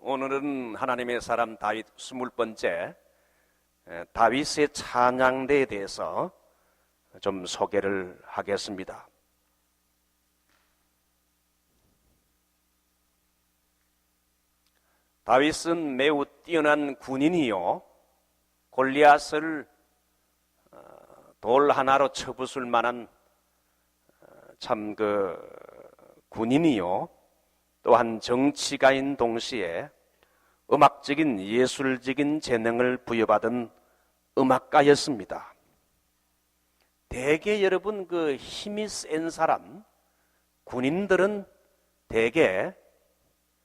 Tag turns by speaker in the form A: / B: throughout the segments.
A: 오늘은 하나님의 사람 다윗 20번째 다윗의 찬양대에 대해서 좀 소개를 하겠습니다. 다윗은 매우 뛰어난 군인이요, 골리앗을 돌 하나로 쳐부술 만한 참 군인이요, 또한 정치가인 동시에 음악적인 예술적인 재능을 부여받은 음악가였습니다. 대개 여러분 힘이 센 사람, 군인들은 대개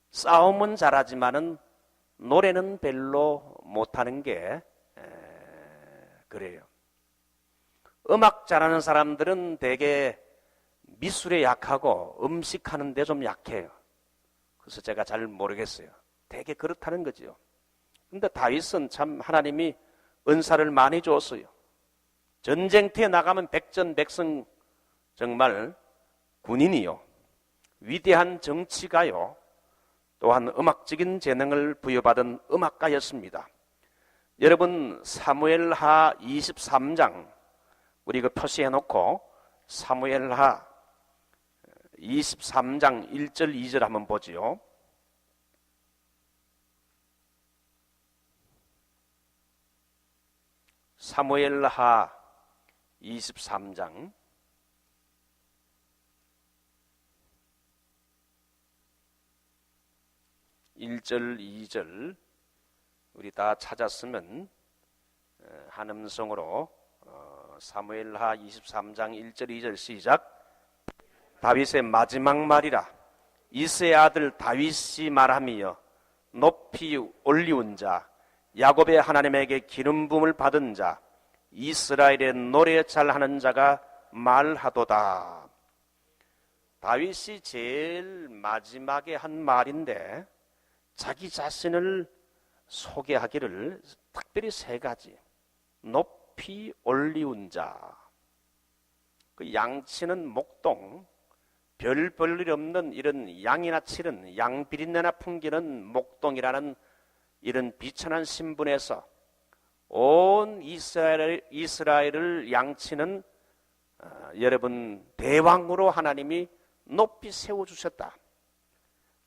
A: 싸움은 잘하지만은 노래는 별로 못하는 게 그래요. 음악 잘하는 사람들은 대개 미술에 약하고 음식하는 데 좀 약해요. 그래서 제가 잘 모르겠어요. 되게 그렇다는 거죠. 근데 다윗은 참 하나님이 은사를 많이 줬어요. 전쟁터에 나가면 백전백승, 정말 군인이요, 위대한 정치가요, 또한 음악적인 재능을 부여받은 음악가였습니다. 여러분 사무엘하 23장 우리 표시해 놓고 사무엘하 23장 1절 2절 한번 보지요. 사무엘하 23장 1절 2절 우리 다 찾았으면 한 음성으로 사무엘하 23장 1절 2절 시작. 다윗의 마지막 말이라. 이새의 아들 다윗이 말하며 높이 올리운 자, 야곱의 하나님에게 기름 부음을 받은 자, 이스라엘의 노래 잘하는 자가 말하도다. 다윗이 제일 마지막에 한 말인데 자기 자신을 소개하기를 특별히 세 가지. 높이 올리운 자, 양치는 목동, 별 볼일 없는 이런 양이나 치는 양비린내나 풍기는 목동이라는 이런 비천한 신분에서 온 이스라엘을 양치는 여러분 대왕으로 하나님이 높이 세워주셨다.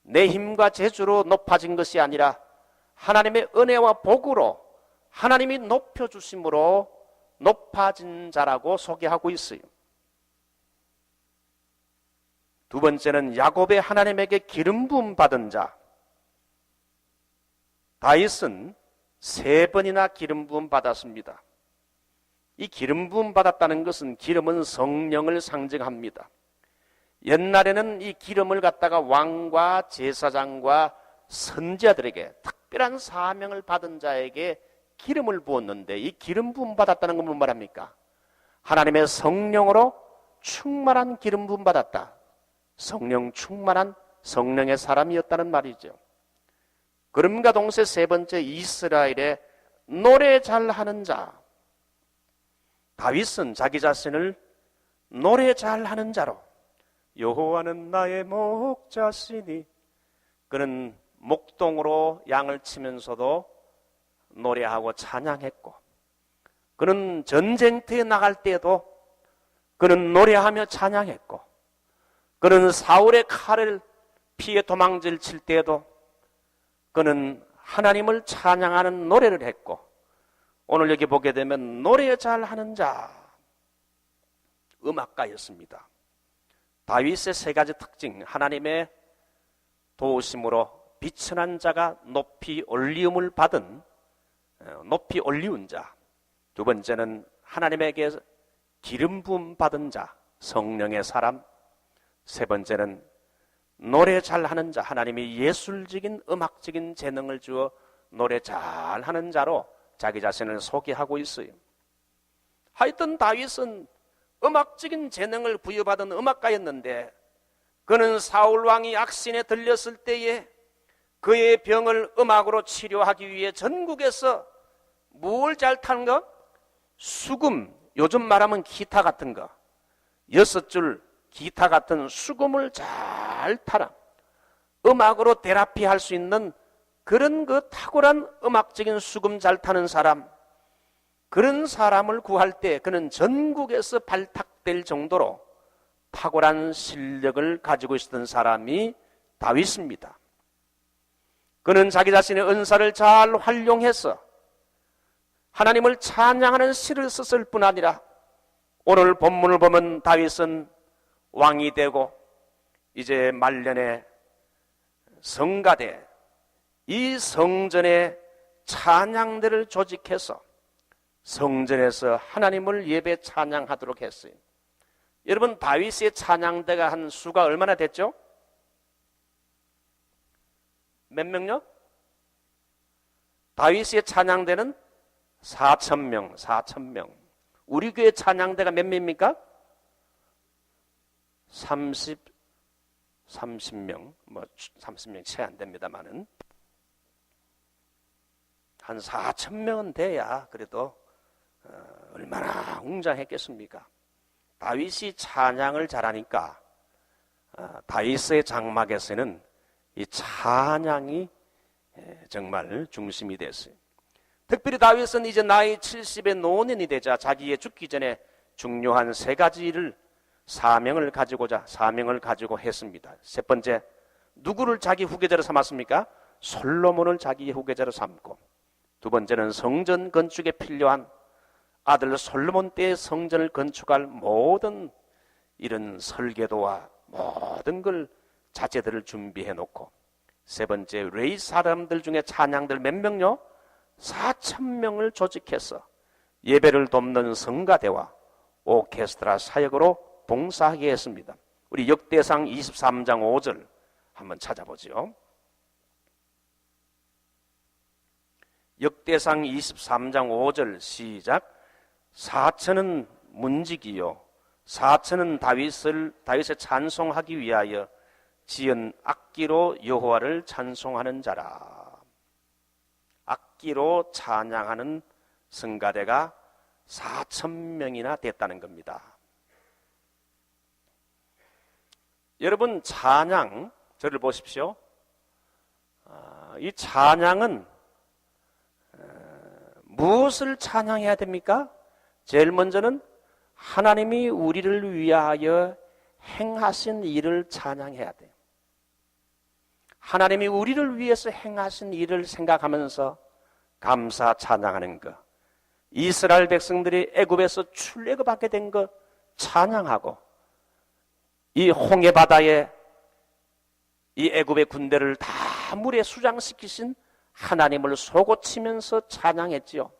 A: 내 힘과 재주로 높아진 것이 아니라 하나님의 은혜와 복으로 하나님이 높여주심으로 높아진 자라고 소개하고 있어요. 두 번째는 야곱의 하나님에게 기름 부음 받은 자. 다윗은 3번이나 기름 부음 받았습니다. 이 기름 부음 받았다는 것은, 기름은 성령을 상징합니다. 옛날에는 이 기름을 갖다가 왕과 제사장과 선지자들에게 특별한 사명을 받은 자에게 기름을 부었는데, 이 기름 부음 받았다는 건 무슨 말합니까? 하나님의 성령으로 충만한 기름 부음 받았다. 성령 충만한 성령의 사람이었다는 말이죠. 그럼과 동시에 세 번째, 이스라엘의 노래 잘하는 자. 다윗은 자기 자신을 노래 잘하는 자로, 여호와는 나의 목자시니, 그는 목동으로 양을 치면서도 노래하고 찬양했고, 그는 전쟁터에 나갈 때에도 그는 노래하며 찬양했고, 그는 사울의 칼을 피해 도망질 칠 때에도 그는 하나님을 찬양하는 노래를 했고, 오늘 여기 보게 되면 노래 잘하는 자, 음악가였습니다. 다윗의 세 가지 특징, 하나님의 도우심으로 비천한 자가 높이 올리움을 받은, 높이 올리운 자. 두 번째는 하나님에게 기름 부음 받은 자, 성령의 사람. 세 번째는 노래 잘하는 자, 하나님이 예술적인 음악적인 재능을 주어 노래 잘하는 자로 자기 자신을 소개하고 있어요. 하여튼 다윗은 음악적인 재능을 부여받은 음악가였는데, 그는 사울왕이 악신에 들렸을 때에 그의 병을 음악으로 치료하기 위해 전국에서 뭘 잘 타는 거? 수금, 요즘 말하면 기타 같은 거, 6줄 기타 같은 수금을 잘 타라. 음악으로 테라피 할 수 있는 그런 그 탁월한 음악적인 수금 잘 타는 사람, 그런 사람을 구할 때 그는 전국에서 발탁될 정도로 탁월한 실력을 가지고 있었던 사람이 다윗입니다. 그는 자기 자신의 은사를 잘 활용해서 하나님을 찬양하는 시를 썼을 뿐 아니라 오늘 본문을 보면 다윗은 왕이 되고 이제 말년에 성가대, 이 성전에 찬양대를 조직해서 성전에서 하나님을 예배 찬양하도록 했어요. 여러분, 다윗의 찬양대가 한 수가 얼마나 됐죠? 몇 명요? 다윗의 찬양대는 4,000명, 4,000명. 우리 교회 찬양대가 몇 명입니까? 30명, 뭐 30명 채 안 됩니다만은 한 4,000명은 돼야 그래도 얼마나 웅장했겠습니까? 다윗이 찬양을 잘하니까 다윗의 장막에서는 이 찬양이 정말 중심이 됐어요. 특별히 다윗은 이제 나이 70의 노년이 되자 자기의 죽기 전에 중요한 세 가지를 사명을 가지고 했습니다. 첫 번째, 누구를 자기 후계자로 삼았습니까? 솔로몬을 자기의 후계자로 삼고, 두 번째는 성전 건축에 필요한 아들 솔로몬 때의 성전을 건축할 모든 이런 설계도와 모든 걸 자재들을 준비해 놓고, 세 번째, 레위 사람들 중에 찬양들 몇 명요? 4,000명을 조직해서 예배를 돕는 성가대와 오케스트라 사역으로 봉사하게 했습니다. 우리 역대상 23장 5절 한번 찾아보죠. 역대상 23장 5절 시작. 4천은 문지기요, 4천은 다윗을 찬송하기 위하여 지은 악기로 여호와를 찬송하는 자라. 악기로 찬양하는 성가대가 4,000명이나 됐다는 겁니다. 여러분, 찬양, 저를 보십시오. 이 찬양은 무엇을 찬양해야 됩니까? 제일 먼저는 하나님이 우리를 위하여 행하신 일을 찬양해야 돼요. 하나님이 우리를 위해서 행하신 일을 생각하면서 감사 찬양하는 것, 이스라엘 백성들이 애굽에서 출애굽하게 된 것 찬양하고, 이 홍해 바다에 이 애굽의 군대를 다 물에 수장시키신 하나님을 솟구치면서 찬양했지요.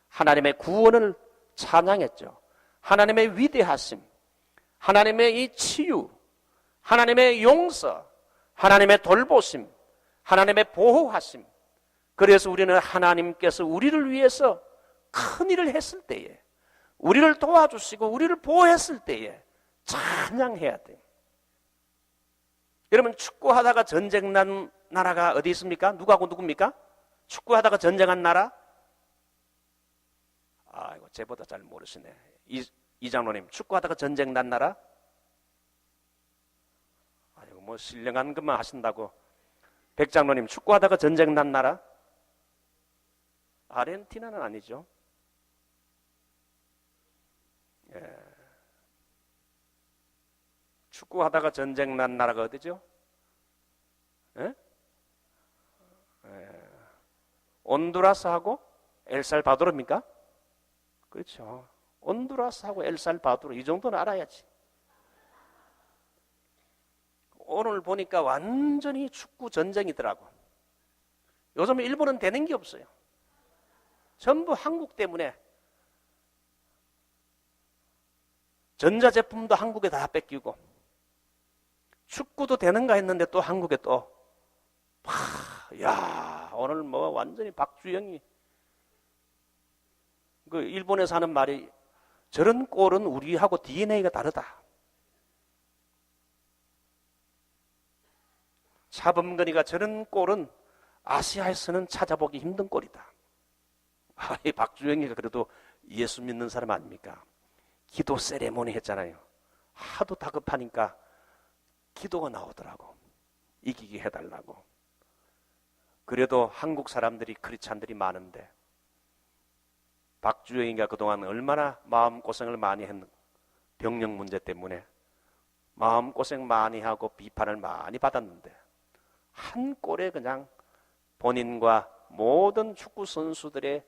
A: 하나님의 구원을 찬양했죠. 하나님의 위대하심, 하나님의 이 치유, 하나님의 용서, 하나님의 돌보심, 하나님의 보호하심. 그래서 우리는 하나님께서 우리를 위해서 큰 일을 했을 때에, 우리를 도와주시고 우리를 보호했을 때에 찬양해야 돼요. 여러분, 축구하다가 전쟁 난 나라가 어디 있습니까? 누구하고 누굽니까? 축구하다가 전쟁한 나라? 이거 제보다 잘 모르시네. 이장로님, 축구하다가 전쟁 난 나라? 아이고, 뭐 신령한 것만 하신다고. 백장로님, 축구하다가 전쟁 난 나라? 아르헨티나는 아니죠. 예. 축구하다가 전쟁 난 나라가 어디죠? 예? 예. 온두라스하고 엘살바도르입니까? 그렇죠. 온두라스하고 엘살바도르, 이 정도는 알아야지. 오늘 보니까 완전히 축구 전쟁이더라고. 요즘 일본은 되는 게 없어요. 전부 한국 때문에. 전자제품도 한국에 다 뺏기고, 축구도 되는가 했는데 또 한국에 또, 야, 오늘 뭐 완전히 박주영이, 그 일본에서 하는 말이, 저런 골은 우리하고 DNA가 다르다. 차범근이가 저런 골은 아시아에서는 찾아보기 힘든 골이다. 이 박주영이가 그래도 예수 믿는 사람 아닙니까? 기도 세레모니 했잖아요. 하도 다급하니까 기도가 나오더라고. 이기게 해달라고. 그래도 한국 사람들이 크리스찬들이 많은데 박주영이가 그동안 얼마나 마음고생을 많이 했는가. 병력 문제 때문에 마음고생 많이 하고 비판을 많이 받았는데 한 골에 그냥 본인과 모든 축구 선수들의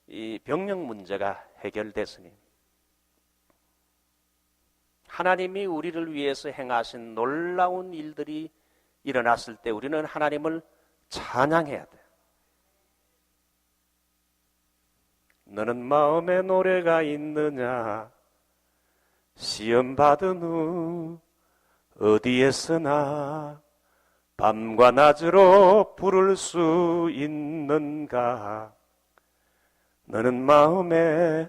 A: 이 병력 문제가 해결됐으니 하나님이 우리를 위해서 행하신 놀라운 일들이 일어났을 때 우리는 하나님을 찬양해야 돼. 너는 마음에 노래가 있느냐? 시험 받은 후 어디에서나 밤과 낮으로 부를 수 있는가? 너는 마음에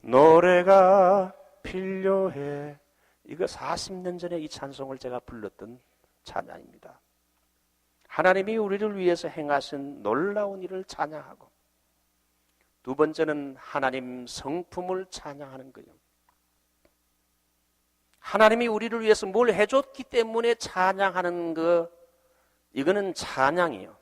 A: 노래가 필요해. 이거 40년 전에 이 찬송을 제가 불렀던 찬양입니다. 하나님이 우리를 위해서 행하신 놀라운 일을 찬양하고, 두 번째는 하나님 성품을 찬양하는 거예요. 하나님이 우리를 위해서 뭘 해줬기 때문에 찬양하는 거, 이거는 찬양이에요.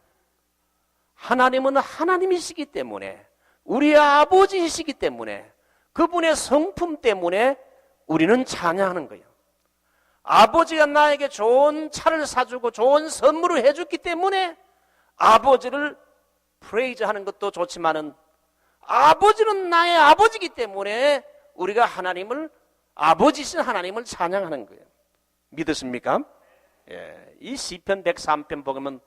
A: 하나님은 하나님이시기 때문에, 우리 아버지이시기 때문에, 그분의 성품 때문에 우리는 찬양하는 거예요. 아버지가 나에게 좋은 차를 사주고 좋은 선물을 해줬기 때문에 아버지를 프레이즈하는 것도 좋지만은 아버지는 나의 아버지이기 때문에 우리가 하나님을, 아버지신 하나님을 찬양하는 거예요. 믿으십니까? 예, 이 시편 103편 보면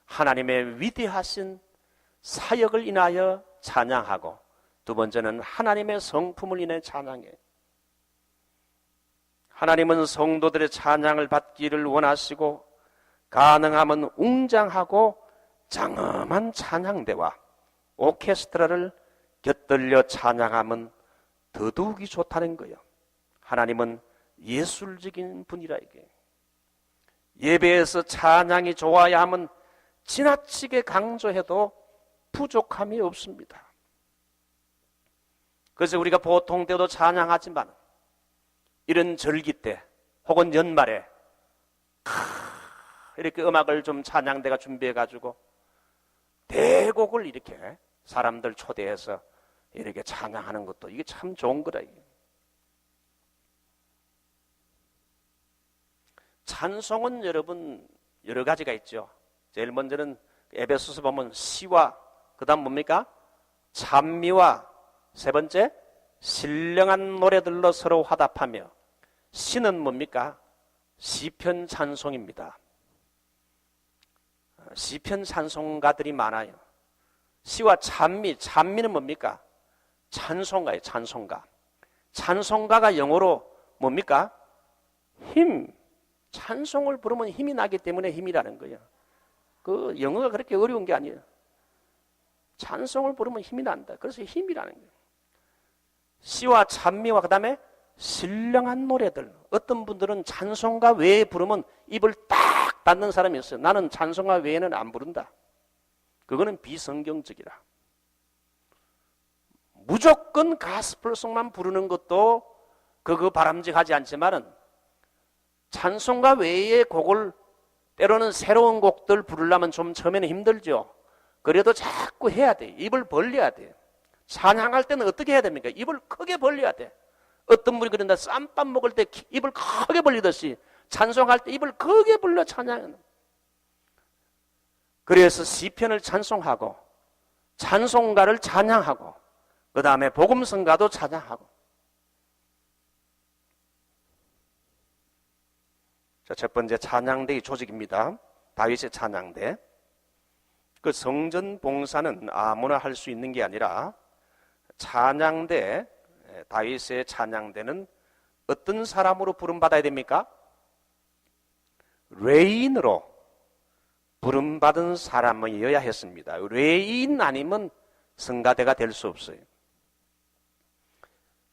A: 하나님의 위대하신 사역을 인하여 찬양하고, 두 번째는 하나님의 성품을 인해 찬양해. 하나님은 성도들의 찬양을 받기를 원하시고, 가능하면 웅장하고 장엄한 찬양대와 오케스트라를 곁들여 찬양하면 더더욱이 좋다는 거예요. 하나님은 예술적인 분이라 이게. 예배에서 찬양이 좋아야 하면 지나치게 강조해도 부족함이 없습니다. 그래서 우리가 보통 때도 찬양하지만 이런 절기 때 혹은 연말에 이렇게 음악을 좀 찬양대가 준비해가지고 대곡을 이렇게 사람들 초대해서 이렇게 찬양하는 것도 이게 참 좋은 거다. 이게. 찬송은 여러분 여러 가지가 있죠. 제일 먼저는 에베소서 보면 시와, 그 다음 뭡니까? 찬미와, 세 번째 신령한 노래들로 서로 화답하며, 시는 뭡니까? 시편 찬송입니다. 시편 찬송가들이 많아요. 시와 찬미, 찬미는 뭡니까? 찬송가예요. 찬송가. 찬송가가 영어로 뭡니까? 힘. 찬송을 부르면 힘이 나기 때문에 힘이라는 거예요. 그 영어가 그렇게 어려운 게 아니에요. 찬송을 부르면 힘이 난다. 그래서 힘이라는 거예요. 시와 찬미와 그 다음에 신령한 노래들. 어떤 분들은 찬송가 외에 부르면 입을 딱 닫는 사람이 있어요. 나는 찬송가 외에는 안 부른다. 그거는 비성경적이라. 무조건 가스펠송만 부르는 것도 그거 바람직하지 않지만은 찬송가 외의 곡을, 때로는 새로운 곡들 부르려면 좀 처음에는 힘들죠. 그래도 자꾸 해야 돼. 입을 벌려야 돼. 찬양할 때는 어떻게 해야 됩니까? 입을 크게 벌려야 돼. 어떤 분이 그런다. 쌈밥 먹을 때 입을 크게 벌리듯이 찬송할 때 입을 크게 벌려 찬양하는. 그래서 시편을 찬송하고 찬송가를 찬양하고 그 다음에 복음성가도 찬양하고. 자, 첫 번째 찬양대의 조직입니다. 다윗의 찬양대. 그 성전 봉사는 아무나 할 수 있는 게 아니라 찬양대, 다윗의 찬양대는 어떤 사람으로 부름받아야 됩니까? 레인으로 부름받은 사람이어야 했습니다. 레인 아니면 성가대가 될 수 없어요.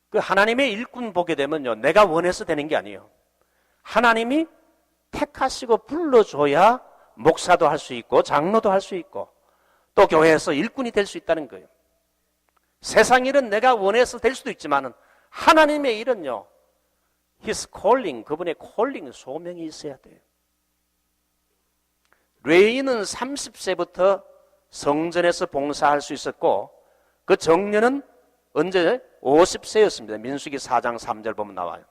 A: 그 하나님의 일꾼 보게 되면요, 내가 원해서 되는 게 아니에요. 하나님이 택하시고 불러줘야 목사도 할 수 있고 장로도 할 수 있고 또 교회에서 일꾼이 될 수 있다는 거예요. 세상 일은 내가 원해서 될 수도 있지만 하나님의 일은요, His calling, 그분의 calling, 소명이 있어야 돼요. 레이는 30세부터 성전에서 봉사할 수 있었고 그 정년은 언제? 50세였습니다. 민수기 4장 3절 보면 나와요.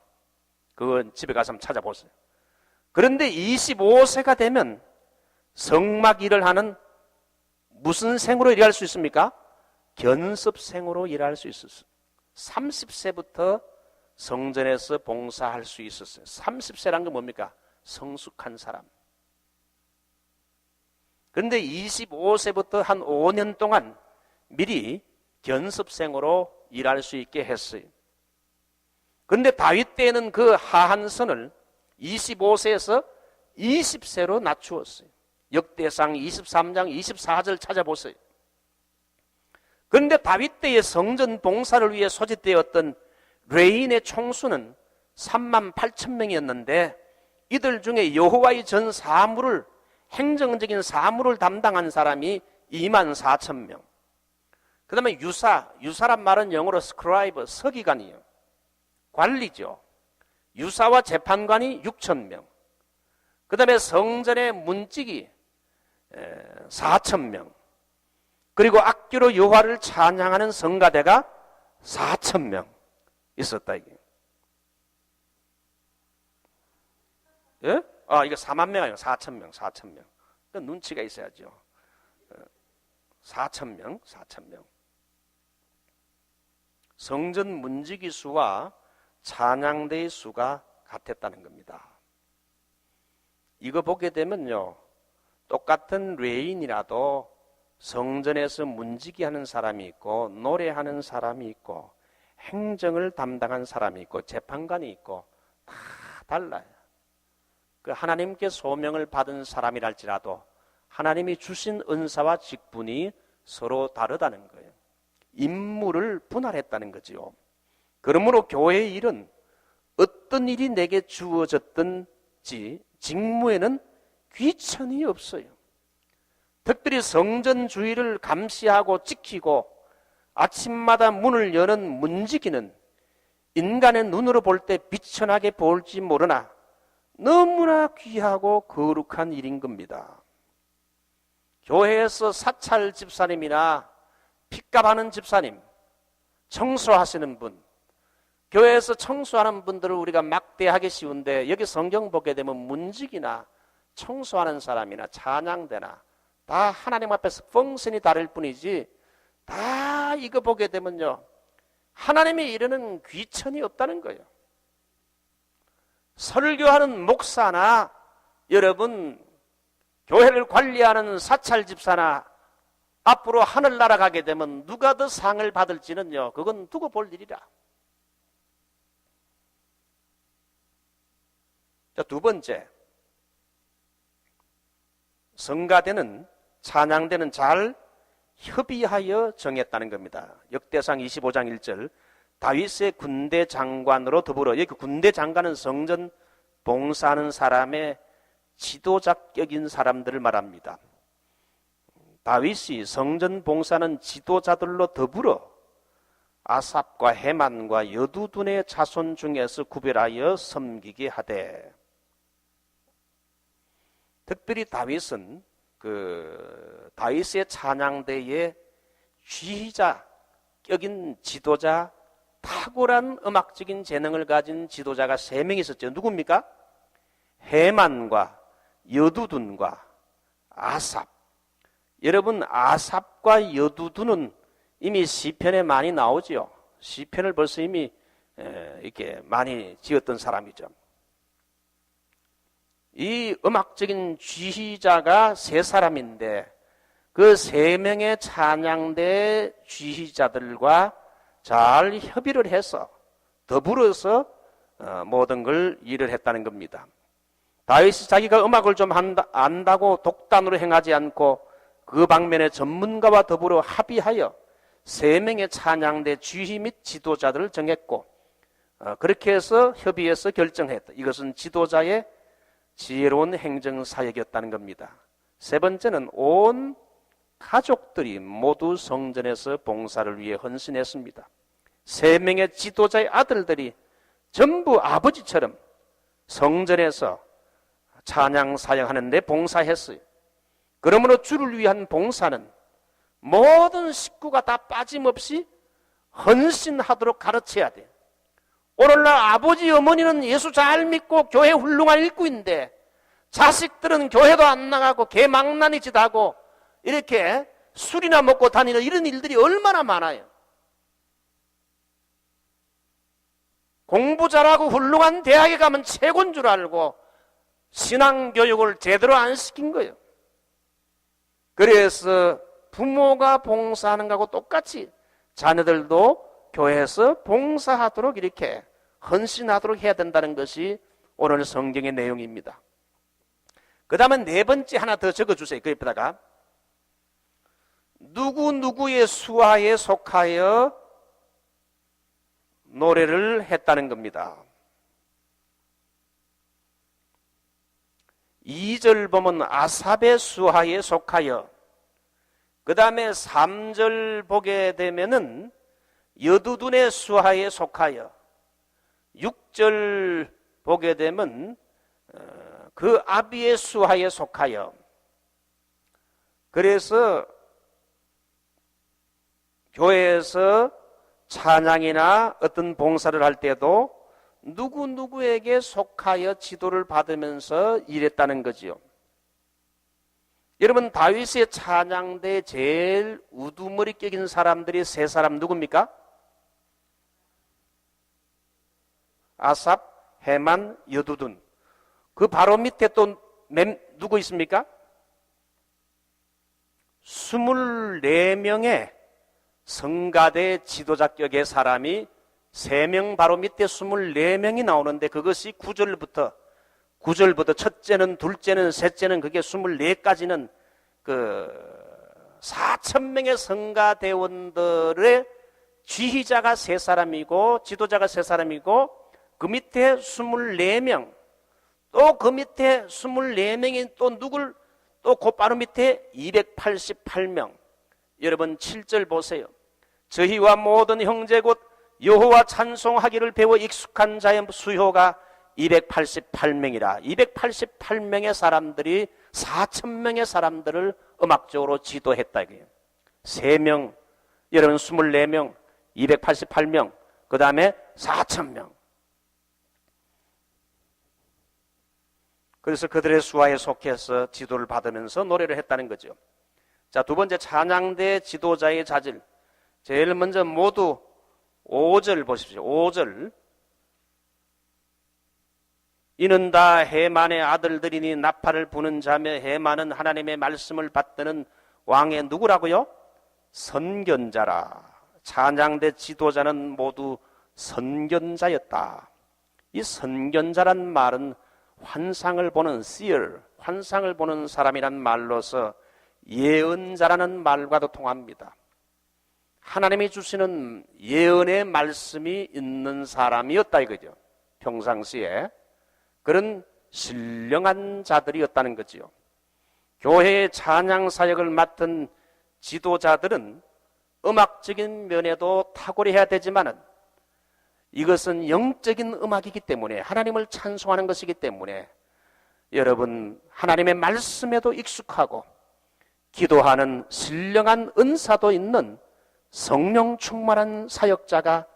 A: 그건 집에 가서 한번 찾아보세요. 그런데 25세가 되면 성막 일을 하는 무슨 생으로 일할 수 있습니까? 견습생으로 일할 수 있었어요. 30세부터 성전에서 봉사할 수 있었어요. 30세란 게 뭡니까? 성숙한 사람. 그런데 25세부터 한 5년 동안 미리 견습생으로 일할 수 있게 했어요. 그런데 다윗 때에는 그 하한선을 25세에서 20세로 낮추었어요. 역대상 23장 24절 찾아보세요. 그런데 다윗 때의 성전 봉사를 위해 소집되었던 레인의 총수는 3만 8천 명이었는데 이들 중에 여호와의 전 사물을 행정적인 사물을 담당한 사람이 2만 4천 명. 그 다음에 유사란 말은 영어로 스크라이브, 서기관이에요. 관리죠. 유사와 재판관이 6천 명. 그 다음에 성전의 문지기 4천 명. 그리고 악기로 여호와를 찬양하는 성가대가 4천 명 있었다 이게. 예? 이거 4만 명 아니에요. 4천 명, 4천 명. 그 눈치가 있어야죠. 4천 명, 4천 명. 성전 문지기 수와 찬양대의 수가 같았다는 겁니다. 이거 보게 되면요, 똑같은 레인이라도 성전에서 문지기 하는 사람이 있고 노래하는 사람이 있고 행정을 담당한 사람이 있고 재판관이 있고 다 달라요. 그 하나님께 소명을 받은 사람이랄지라도 하나님이 주신 은사와 직분이 서로 다르다는 거예요. 임무를 분할했다는 거지요. 그러므로 교회의 일은 어떤 일이 내게 주어졌든지 직무에는 귀천이 없어요. 특별히 성전 주의를 감시하고 지키고 아침마다 문을 여는 문지기는 인간의 눈으로 볼 때 비천하게 보일지 모르나 너무나 귀하고 거룩한 일인 겁니다. 교회에서 사찰 집사님이나 핏값하는 집사님, 청소하시는 분, 교회에서 청소하는 분들을 우리가 막대하기 쉬운데 여기 성경 보게 되면 문지기나 청소하는 사람이나 찬양대나 다 하나님 앞에서 펑션이 다를 뿐이지 다 이거 보게 되면요 하나님의 일에는 귀천이 없다는 거예요. 설교하는 목사나 여러분 교회를 관리하는 사찰 집사나 앞으로 하늘 날아가게 되면 누가 더 상을 받을지는요 그건 두고 볼 일이라. 자, 두 번째, 성가대는 찬양대는 잘 협의하여 정했다는 겁니다. 역대상 25장 1절 다윗의 군대 장관으로 더불어, 여기 군대 장관은 성전 봉사하는 사람의 지도자격인 사람들을 말합니다. 다윗이 성전 봉사는 지도자들로 더불어 아삽과 헤만과 여두둔의 자손 중에서 구별하여 섬기게 하되, 특별히 다윗은 다윗의 찬양대의 지휘자격인 지도자, 탁월한 음악적인 재능을 가진 지도자가 3명 있었죠. 누굽니까? 헤만과 여두둔과 아삽. 여러분, 아삽과 여두둔은 이미 시편에 많이 나오죠. 시편을 벌써 이미 이렇게 많이 지었던 사람이죠. 이 음악적인 지휘자가 3사람인데 그 3명의 찬양대 지휘자들과 잘 협의를 해서 더불어서 모든 걸 일을 했다는 겁니다. 다윗이 자기가 음악을 좀 안다고 독단으로 행하지 않고 그 방면의 전문가와 더불어 합의하여 3명의 찬양대 지휘 및 지도자들을 정했고 그렇게 해서 협의해서 결정했다. 이것은 지도자의 지혜로운 행정사역이었다는 겁니다. 3번째는 온 가족들이 모두 성전에서 봉사를 위해 헌신했습니다. 3명의 지도자의 아들들이 전부 아버지처럼 성전에서 찬양 사역하는 데 봉사했어요. 그러므로 주를 위한 봉사는 모든 식구가 다 빠짐없이 헌신하도록 가르쳐야 돼. 오늘날 아버지 어머니는 예수 잘 믿고 교회 훌륭한 일꾼인데 자식들은 교회도 안 나가고 개망나니 짓하고 이렇게 술이나 먹고 다니는 이런 일들이 얼마나 많아요. 공부 잘하고 훌륭한 대학에 가면 최고인 줄 알고 신앙교육을 제대로 안 시킨 거예요. 그래서 부모가 봉사하는 거하고 똑같이 자녀들도 교회에서 봉사하도록 이렇게 헌신하도록 해야 된다는 것이 오늘 성경의 내용입니다. 그 다음에 네 번째 하나 더 적어주세요. 그 옆에다가 누구누구의 수하에 속하여 노래를 했다는 겁니다. 2절 보면 아삽의 수하에 속하여, 그 다음에 3절 보게 되면은 여두둔의 수하에 속하여, 6절 보게 되면 그 아비의 수하에 속하여. 그래서 교회에서 찬양이나 어떤 봉사를 할 때도 누구누구에게 속하여 지도를 받으면서 일했다는 거지요. 여러분, 다윗의 찬양대에 제일 우두머리 껴긴 사람들이 세 사람 누굽니까? 아삽, 헤만, 여두둔. 그 바로 밑에 또 누구 있습니까? 24명의 성가대 지도자격의 사람이 3명 바로 밑에 24명이 나오는데 그것이 9절부터 첫째는 둘째는 셋째는 그게 24까지는 그 4,000명의 성가대원들의 지휘자가 3사람이고 지도자가 3사람이고 그 밑에 24명 또 그 밑에 24명이 또 누굴 또 곧바로 밑에 288명. 여러분 7절 보세요. 저희와 모든 형제 곧 여호와 찬송하기를 배워 익숙한 자의 수효가 288명이라. 288명의 사람들이 4,000명의 사람들을 음악적으로 지도했다 이거예요. 3명, 여러분 24명, 288명, 그 다음에 4,000명. 그래서 그들의 수하에 속해서 지도를 받으면서 노래를 했다는 거죠. 자, 두 번째 찬양대 지도자의 자질. 제일 먼저 모두 5절 보십시오. 5절. 이는 다 헤만의 아들들이니 나팔을 부는 자며 헤만은 하나님의 말씀을 받드는 왕의 누구라고요? 선견자라. 찬양대 지도자는 모두 선견자였다. 이 선견자란 말은 환상을 보는 seer, 환상을 보는 사람이란 말로서 예언자라는 말과도 통합니다. 하나님이 주시는 예언의 말씀이 있는 사람이었다 이거죠. 평상시에 그런 신령한 자들이었다는 거지요. 교회의 찬양 사역을 맡은 지도자들은 음악적인 면에도 탁월해야 되지만은 이것은 영적인 음악이기 때문에 하나님을 찬송하는 것이기 때문에 여러분 하나님의 말씀에도 익숙하고 기도하는 신령한 은사도 있는 성령 충만한 사역자가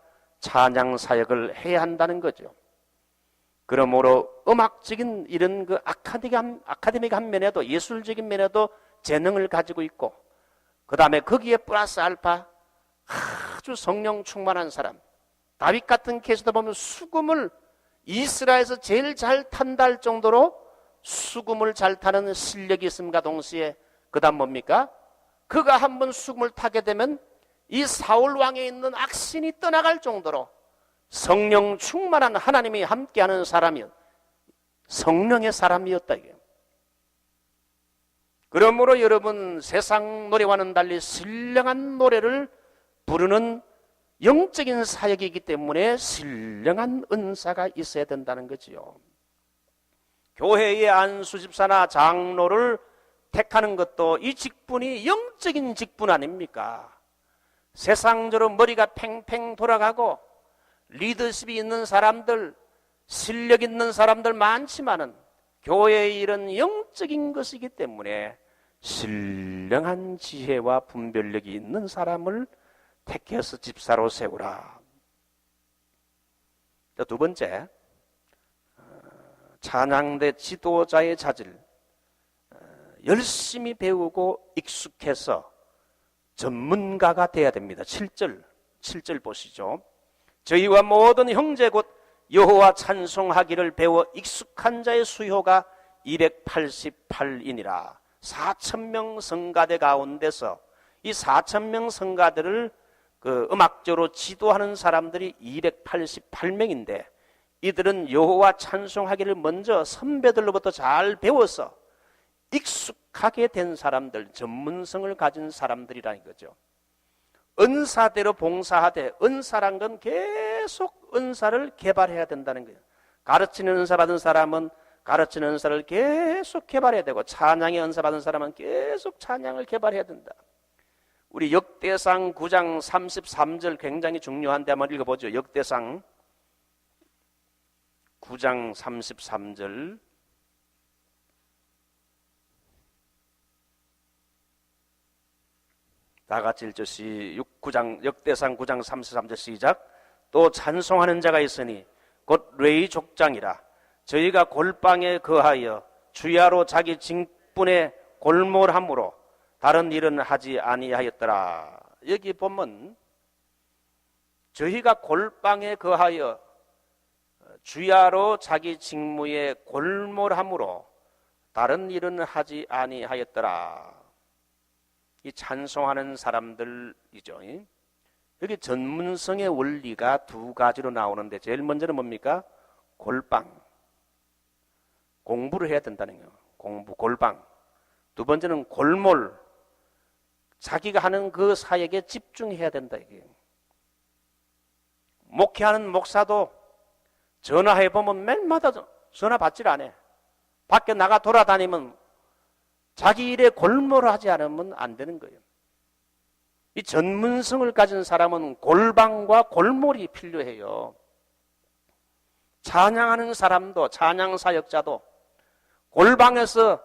A: 찬양 사역을 해야 한다는 거죠. 그러므로 음악적인 이런 그 아카데믹한 면에도 예술적인 면에도 재능을 가지고 있고 그 다음에 거기에 플러스 알파 아주 성령 충만한 사람, 다윗 같은 케이스도 보면 수금을 이스라엘에서 제일 잘 탄다 할 정도로 수금을 잘 타는 실력이 있음과 동시에 그 다음 뭡니까? 그가 한번 수금을 타게 되면 이 사울 왕에 있는 악신이 떠나갈 정도로 성령 충만한 하나님이 함께하는 사람이 성령의 사람이었다 이게요. 그러므로 여러분 세상 노래와는 달리 신령한 노래를 부르는 영적인 사역이기 때문에 신령한 은사가 있어야 된다는 거지요. 교회의 안수집사나 장로를 택하는 것도 이 직분이 영적인 직분 아닙니까? 세상적으로 머리가 팽팽 돌아가고 리더십이 있는 사람들, 실력 있는 사람들 많지만은 교회의 일은 영적인 것이기 때문에 신령한 지혜와 분별력이 있는 사람을 택해서 집사로 세우라. 두 번째, 찬양대 지도자의 자질, 열심히 배우고 익숙해서 전문가가 돼야 됩니다. 7절 보시죠. 저희와 모든 형제 곧 여호와 찬송하기를 배워 익숙한 자의 수효가 288이니라. 4,000명 성가대 가운데서 이 4,000명 성가대를 음악적으로 지도하는 사람들이 288명인데 이들은 여호와 찬송하기를 먼저 선배들로부터 잘 배워서 익숙하게 된 사람들, 전문성을 가진 사람들이라는 거죠. 은사대로 봉사하되, 은사란 건 계속 은사를 개발해야 된다는 거예요. 가르치는 은사 받은 사람은 가르치는 은사를 계속 개발해야 되고, 찬양의 은사 받은 사람은 계속 찬양을 개발해야 된다. 우리 역대상 9장 33절 굉장히 중요한데 한번 읽어보죠. 역대상 9장 33절. 다 같이 읽죠. 역대상 9장 33절 시작. 또 찬송하는 자가 있으니 곧 레위 족장이라. 저희가 골방에 거하여 주야로 자기 직분에 골몰함으로 다른 일은 하지 아니하였더라. 여기 보면 저희가 골방에 거하여 주야로 자기 직무에 골몰함으로 다른 일은 하지 아니하였더라. 이 찬송하는 사람들이죠. 여기 전문성의 원리가 두 가지로 나오는데 제일 먼저는 뭡니까? 골방. 공부를 해야 된다는 거예요. 공부, 골방. 두 번째는 골몰. 자기가 하는 그 사역에 집중해야 된다 이게. 목회하는 목사도 전화해보면 맨마다 전화 받질 않아. 밖에 나가 돌아다니면 자기 일에 골몰하지 않으면 안 되는 거예요. 이 전문성을 가진 사람은 골방과 골몰이 필요해요. 찬양하는 사람도, 찬양 사역자도 골방에서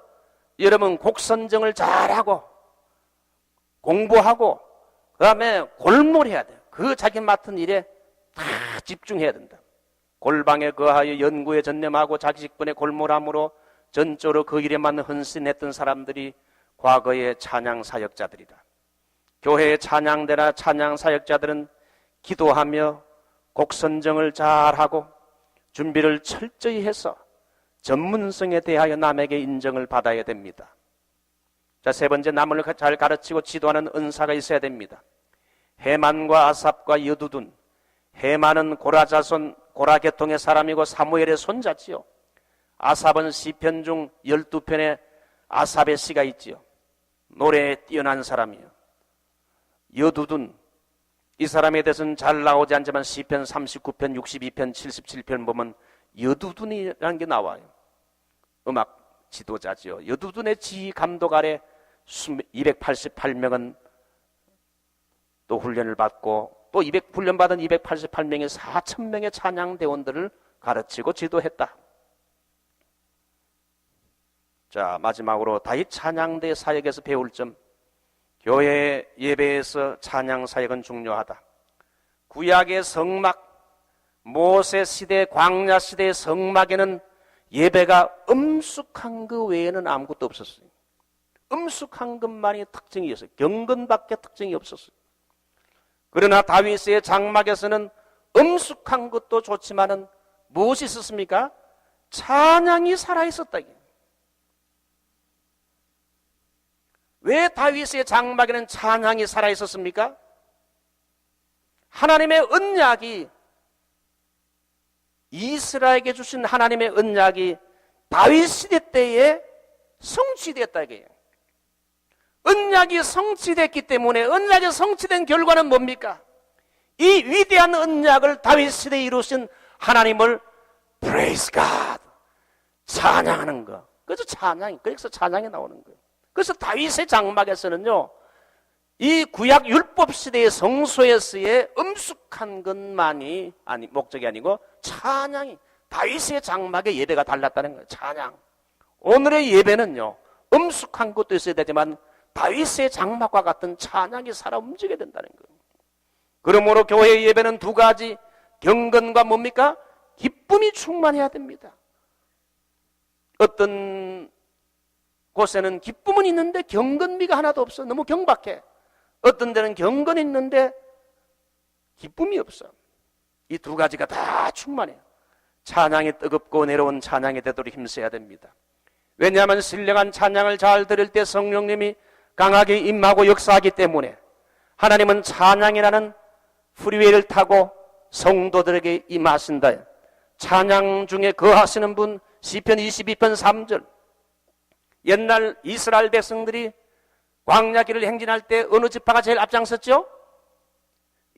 A: 여러분 곡 선정을 잘하고 공부하고 그 다음에 골몰해야 돼요. 그 자기 맡은 일에 다 집중해야 된다. 골방에 거하여 연구에 전념하고 자기 직분에 골몰함으로 전적으로 그 일에 맞는 헌신했던 사람들이 과거의 찬양 사역자들이다. 교회의 찬양대나 찬양 사역자들은 기도하며 곡 선정을 잘하고 준비를 철저히 해서 전문성에 대하여 남에게 인정을 받아야 됩니다. 자, 세 번째, 남을 잘 가르치고 지도하는 은사가 있어야 됩니다. 헤만과 아삽과 여두둔. 헤만은 고라 자손, 고라 계통의 사람이고 사무엘의 손자지요. 아삽은 시편 중 12편에 아삽의 시가 있지요. 노래에 뛰어난 사람이요. 여두둔, 이 사람에 대해서는 잘 나오지 않지만 시편 39편, 62편, 77편 보면 여두둔이라는 게 나와요. 음악 지도자지요. 여두둔의 지휘 감독 아래 288명은 또 훈련을 받고 또 훈련받은 288명의 4,000명의 찬양대원들을 가르치고 지도했다. 자, 마지막으로 다윗 찬양대 사역에서 배울 점. 교회 예배에서 찬양 사역은 중요하다. 구약의 성막, 모세 시대, 광야 시대의 성막에는 예배가 음숙한 것 외에는 아무것도 없었어요. 음숙한 것만이 특징이었어요. 경건밖에 특징이 없었어요. 그러나 다윗의 장막에서는 음숙한 것도 좋지만은 무엇이 있었습니까? 찬양이 살아있었다. 왜 다윗의 장막에는 찬양이 살아있었습니까? 하나님의 언약이, 이스라엘에게 주신 하나님의 언약이 다윗 시대 때에 성취됐다 이거예요. 언약이 성취됐기 때문에 언약이 성취된 결과는 뭡니까? 이 위대한 언약을 다윗 시대에 이루신 하나님을 Praise God, 찬양하는 거. 그래서 그래서 찬양이 나오는 거예요. 그래서 다윗의 장막에서는요, 이 구약 율법 시대의 성소에서의 음숙한 것만이 목적이 아니고 찬양이, 다윗의 장막의 예배가 달랐다는 거예요. 찬양. 오늘의 예배는요, 엄숙한 것도 있어야 되지만 다윗의 장막과 같은 찬양이 살아 움직여야 된다는 거예요. 그러므로 교회의 예배는 두 가지, 경건과 뭡니까? 기쁨이 충만해야 됩니다. 어떤 곳에는 기쁨은 있는데 경건미가 하나도 없어. 너무 경박해. 어떤 데는 경건이 있는데 기쁨이 없어. 이 두 가지가 다 충만해요. 찬양이 뜨겁고 내려온 찬양이 되도록 힘써야 됩니다. 왜냐하면 신령한 찬양을 잘 들을 때 성령님이 강하게 임하고 역사하기 때문에 하나님은 찬양이라는 프리웨이를 타고 성도들에게 임하신다. 찬양 중에 거하시는 분, 시편 22편 3절. 옛날 이스라엘 백성들이 광야길을 행진할 때 어느 지파가 제일 앞장섰죠?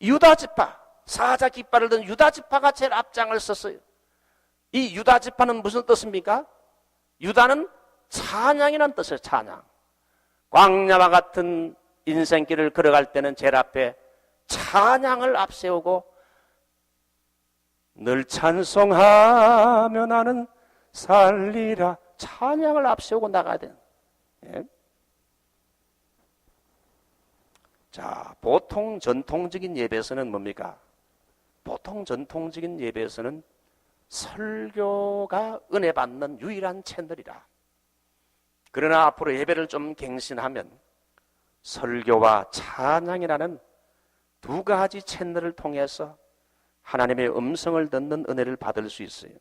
A: 유다 지파. 사자 깃발을 든 유다 지파가 제일 앞장을 섰어요. 이 유다 지파는 무슨 뜻입니까? 유다는 찬양이라는 뜻이에요. 찬양. 광야와 같은 인생길을 걸어갈 때는 제일 앞에 찬양을 앞세우고 늘 찬송하며 나는 살리라. 찬양을 앞세우고 나가야 돼요. 예? 자, 보통 전통적인 예배에서는 뭡니까? 보통 전통적인 예배에서는 설교가 은혜 받는 유일한 채널이라. 그러나 앞으로 예배를 좀 갱신하면 설교와 찬양이라는 두 가지 채널을 통해서 하나님의 음성을 듣는 은혜를 받을 수 있어요.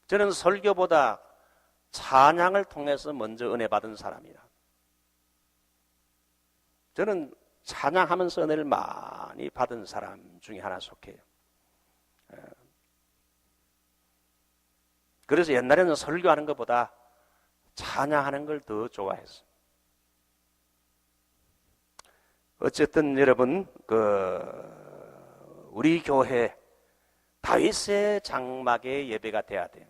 A: 저는 설교보다 찬양을 통해서 먼저 은혜 받은 사람이라. 저는 찬양하면서 은혜를 많이 받은 사람 중에 하나 속해요. 그래서 옛날에는 설교하는 것보다 찬양하는 걸 더 좋아했어요. 어쨌든 여러분, 우리 교회 다윗의 장막의 예배가 돼야 돼요.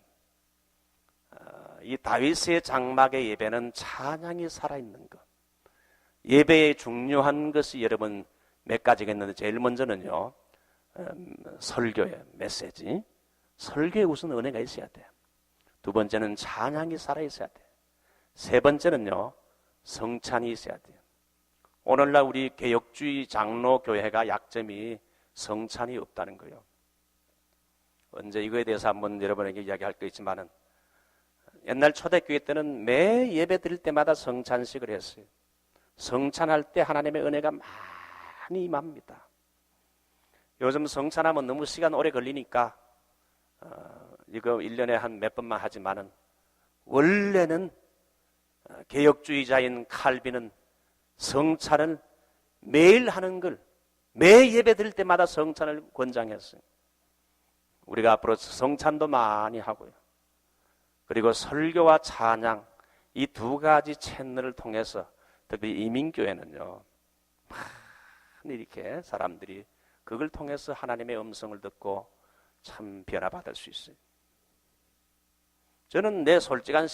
A: 이 다윗의 장막의 예배는 찬양이 살아있는 것. 예배의 중요한 것이 여러분 몇 가지겠는데 제일 먼저는요, 설교의 메시지. 설교에 우선 은혜가 있어야 돼요. 두 번째는 찬양이 살아있어야 돼요. 세 번째는요, 성찬이 있어야 돼요. 오늘날 우리 개혁주의 장로교회가 약점이 성찬이 없다는 거예요. 언제 이거에 대해서 한번 여러분에게 이야기할 거 있지만은 옛날 초대교회 때는 매 예배 드릴 때마다 성찬식을 했어요. 성찬할 때 하나님의 은혜가 많이 임합니다. 요즘 성찬하면 너무 시간 오래 걸리니까 이거 1년에 한 몇 번만 하지만은 원래는 개혁주의자인 칼빈은 성찬을 매일 하는 걸 매 예배 드릴 때마다 성찬을 권장했어요. 우리가 앞으로 성찬도 많이 하고요. 그리고 설교와 찬양 이 두 가지 채널을 통해서 특히 이민교회는요, 많이 이렇게 사람들이 그걸 통해서 하나님의 음성을 듣고 참 변화받을 수 있어요. 저는 내 솔직한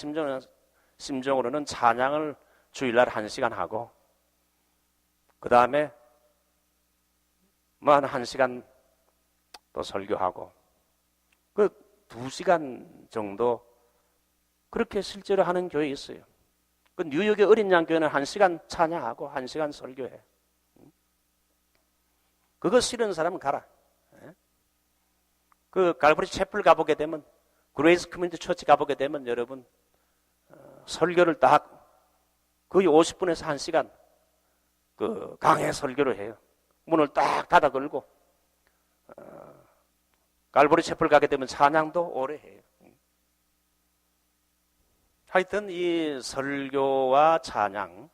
A: 심정으로는 찬양을 주일날 1시간 하고 그 다음에 뭐 한 1시간 또 설교하고 그 2시간 정도 그렇게 실제로 하는 교회 있어요. 그 뉴욕의 어린 양 교회는 1시간 찬양하고 1시간 설교해. 그거 싫은 사람은 가라. 그 갈보리 채플 가보게 되면, 그레이스 커뮤니티 처치 가보게 되면 여러분 설교를 딱 거의 50분에서 1시간 그 강해 설교를 해요. 문을 딱 닫아 걸고 갈보리 채플 가게 되면 찬양도 오래 해요. 하여튼 이 설교와 찬양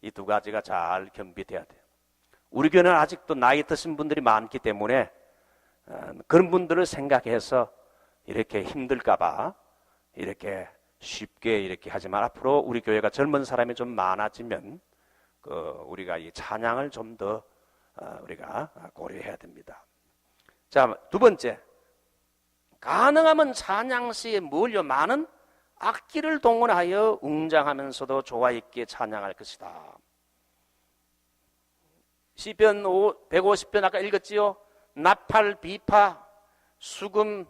A: 이 두 가지가 잘 겸비돼야 돼요. 우리 교회는 아직도 나이 드신 분들이 많기 때문에 그런 분들을 생각해서 이렇게 힘들까봐 이렇게 쉽게 이렇게 하지만 앞으로 우리 교회가 젊은 사람이 좀 많아지면 우리가 이 찬양을 좀 더 우리가 고려해야 됩니다. 자, 두 번째, 가능하면 찬양 시에 뭘요? 많은 악기를 동원하여 웅장하면서도 조화 있게 찬양할 것이다. 시편 150편 아까 읽었지요? 나팔, 비파, 수금,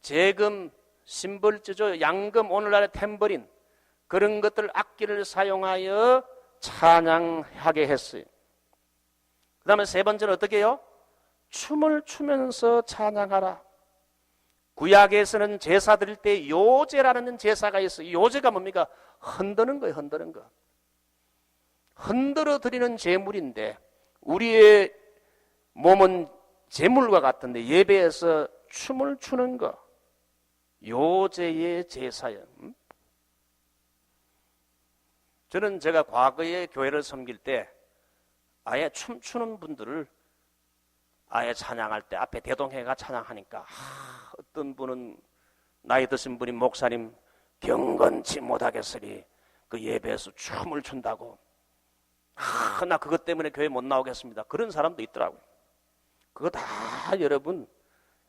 A: 재금, 심벌, 양금, 오늘날의 탬버린 그런 것들 악기를 사용하여 찬양하게 했어요. 그 다음에 세 번째는 어떻게 해요? 춤을 추면서 찬양하라. 구약에서는 제사 드릴 때 요제라는 제사가 있어요. 요제가 뭡니까? 흔드는 거예요. 흔드는 거. 흔들어 드리는 제물인데 우리의 몸은 제물과 같은데 예배에서 춤을 추는 거 요제의 제사예요. 저는 제가 과거에 교회를 섬길 때 아예 춤추는 분들을 아예 찬양할 때 앞에 대동회가 찬양하니까 어떤 분은 나이 드신 분이 목사님 경건치 못하겠으니 그 예배에서 춤을 춘다고 나 그것 때문에 교회 못 나오겠습니다. 그런 사람도 있더라고요. 그거 다 여러분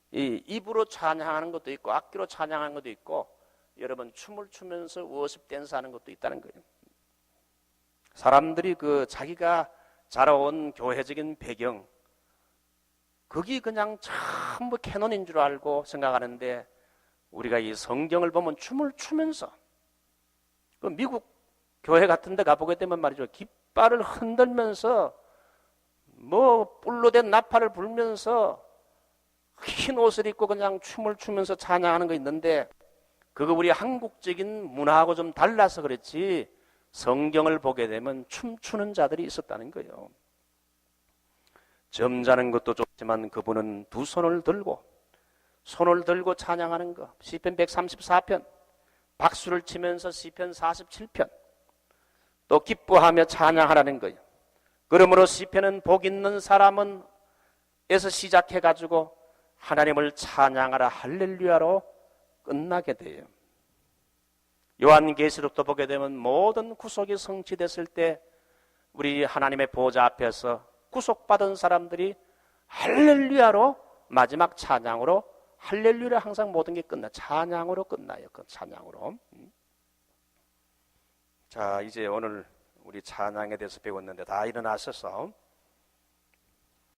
A: 이 입으로 찬양하는 것도 있고 악기로 찬양하는 것도 있고 여러분 춤을 추면서 워십 댄스 하는 것도 있다는 거예요. 사람들이 그 자기가 자라온 교회적인 배경 그게 그냥 전부 캐논인 줄 알고 생각하는데 우리가 이 성경을 보면 춤을 추면서 그 미국 교회 같은 데 가보게 되면 말이죠. 깃발을 흔들면서 뭐 뿔로 된 나팔을 불면서 흰 옷을 입고 그냥 춤을 추면서 찬양하는 거 있는데 그거 우리 한국적인 문화하고 좀 달라서 그렇지 성경을 보게 되면 춤추는 자들이 있었다는 거예요. 점잖은 것도 좋지만 그분은 두 손을 들고 찬양하는 거 시편 134편 박수를 치면서 시편 47편 또 기뻐하며 찬양하라는 거예요. 그러므로 시편은 복 있는 사람은 에서 시작해가지고 하나님을 찬양하라 할렐루야로 끝나게 돼요. 요한계시록도 보게 되면 모든 구속이 성취됐을 때 우리 하나님의 보좌 앞에서 구속받은 사람들이 할렐루야로 마지막 찬양으로 할렐루야 항상 모든 게 끝나 찬양으로 끝나요. 그 찬양으로. 자 이제 오늘 우리 찬양에 대해서 배웠는데 다 일어나셔서